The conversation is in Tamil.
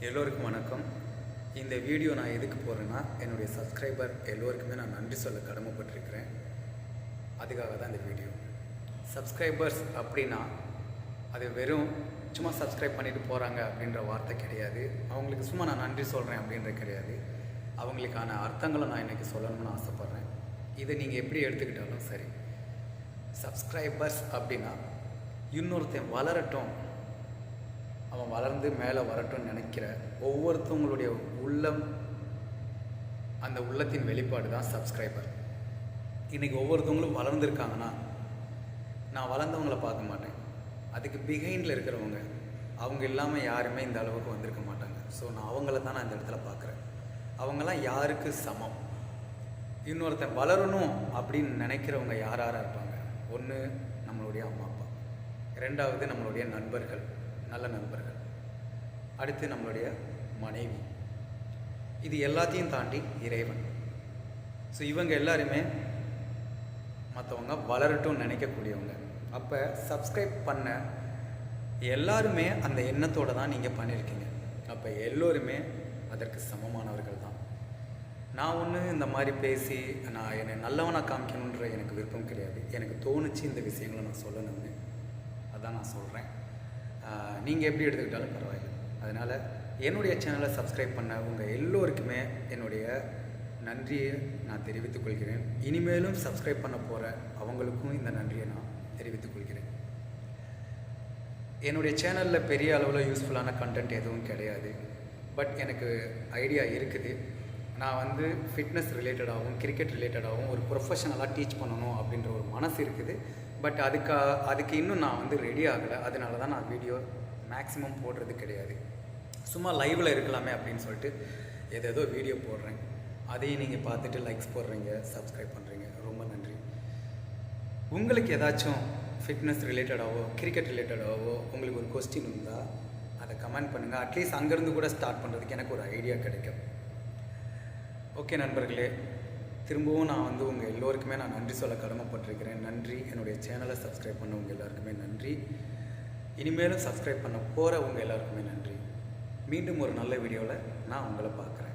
எல்லோருக்கும் வணக்கம். இந்த வீடியோ நான் எதுக்கு போகிறேன்னா, என்னுடைய சப்ஸ்கிரைபர் எல்லோருக்குமே நான் நன்றி சொல்ல கடமைப்பட்டிருக்கிறேன். அதுக்காக தான் இந்த வீடியோ. சப்ஸ்கிரைபர்ஸ் அப்படின்னா அது வெறும் சும்மா சப்ஸ்கிரைப் பண்ணிட்டு போகிறாங்க அப்படின்ற வார்த்தை கிடையாது. அவங்களுக்கு சும்மா நான் நன்றி சொல்கிறேன் அப்படின்ற கிடையாது. அவங்களுக்கான அர்த்தங்களை நான் இன்றைக்கி சொல்லணும்னு ஆசைப்பட்றேன். இதை நீங்கள் எப்படி எடுத்துக்கிட்டாலும் சரி. சப்ஸ்கிரைபர்ஸ் அப்படின்னா இன்னொருத்தன் வளரட்டும், அவன் வளர்ந்து மேலே வரட்டும்னு நினைக்கிற ஒவ்வொருத்தவங்களுடைய உள்ளம், அந்த உள்ளத்தின் வெளிப்பாடு தான் சப்ஸ்கிரைபர். இன்றைக்கி ஒவ்வொருத்தவங்களும் வளர்ந்துருக்காங்கன்னா நான் வளர்ந்தவங்களை பார்க்க மாட்டேன். அதுக்கு பிஹைண்டில் இருக்கிறவங்க, அவங்க இல்லாமல் யாருமே இந்த அளவுக்கு வந்திருக்க மாட்டாங்க. ஸோ நான் அவங்கள தான் நான் இந்த இடத்துல பார்க்குறேன். அவங்களாம் யாருக்கு சமம்? இன்னொருத்தன் வளரணும் அப்படின்னு நினைக்கிறவங்க யார் யாராக இருப்பாங்க? ஒன்று நம்மளுடைய அம்மா அப்பா, ரெண்டாவது நம்மளுடைய நண்பர்கள், நல்ல நண்பர்கள், அடுத்து நம்மளுடைய மனைவி, இது எல்லாத்தையும் தாண்டி இறைவன். ஸோ இவங்க எல்லாருமே மற்றவங்க வளரட்டும் நினைக்கக்கூடியவங்க. அப்போ சப்ஸ்கிரைப் பண்ண எல்லாருமே அந்த எண்ணத்தோடு தான் நீங்கள் பண்ணியிருக்கீங்க. அப்போ எல்லோருமே அதற்கு சமமானவர்கள் தான். நான் ஒன்று இந்த மாதிரி பேசி நான் என்னை நல்லவனாக காமிக்கணுன்ற எனக்கு விருப்பம் கிடையாது. எனக்கு தோணுச்சு இந்த விஷயங்களை நான் சொல்லணும்னு, அதான் நான் சொல்கிறேன். நீங்கள் எப்படி எடுத்துக்கிட்டாலும் பரவாயில்லை. அதனால் என்னுடைய சேனலை சப்ஸ்கிரைப் பண்ண உங்கள் எல்லோருக்குமே என்னுடைய நன்றியை நான் தெரிவித்துக் கொள்கிறேன். இனிமேலும் சப்ஸ்கிரைப் பண்ண போகிற அவங்களுக்கும் இந்த நன்றியை நான் தெரிவித்துக் கொள்கிறேன். என்னுடைய சேனலில் பெரிய அளவில் யூஸ்ஃபுல்லான கண்டென்ட் எதுவும் கிடையாது. பட் எனக்கு ஐடியா இருக்குது. நான் ஃபிட்னஸ் ரிலேட்டடாகவும் கிரிக்கெட் ரிலேட்டடாகவும் ஒரு ப்ரொஃபஷனலாக டீச் பண்ணணும் அப்படின்ற ஒரு மனசு இருக்குது. பட் அதுக்கு இன்னும் நான் ரெடி ஆகலை. அதனால தான் நான் வீடியோ மேக்ஸிமம் போடுறது கிடையாது. சும்மா லைவில் இருக்கலாமே அப்படின்னு சொல்லிட்டு ஏதேதோ வீடியோ போடுறேன். அதையும் நீங்கள் பார்த்துட்டு லைக்ஸ் போடுறீங்க, சப்ஸ்கிரைப் பண்ணுறீங்க, ரொம்ப நன்றி. உங்களுக்கு ஏதாச்சும் ஃபிட்னஸ் ரிலேட்டடாகவோ கிரிக்கெட் ரிலேட்டடாகவோ உங்களுக்கு ஒரு கொஸ்டின் இருந்தால் அதை கமெண்ட் பண்ணுங்கள். அட்லீஸ்ட் அங்கேருந்து கூட ஸ்டார்ட் பண்ணுறதுக்கு எனக்கு ஒரு ஐடியா கிடைக்கும். ஓகே நண்பர்களே, திரும்பவும் நான் உங்கள் எல்லோருக்குமே நான் நன்றி சொல்ல கடமைப்பட்டிருக்கிறேன். நன்றி. என்னுடைய சேனலை சப்ஸ்கிரைப் பண்ண உங்கள் எல்லாருக்குமே நன்றி. இனிமேலும் சப்ஸ்கிரைப் பண்ண போகிற உங்கள் எல்லாருக்குமே நன்றி. மீண்டும் ஒரு நல்ல வீடியோவில் நான் உங்களை பார்க்குறேன்.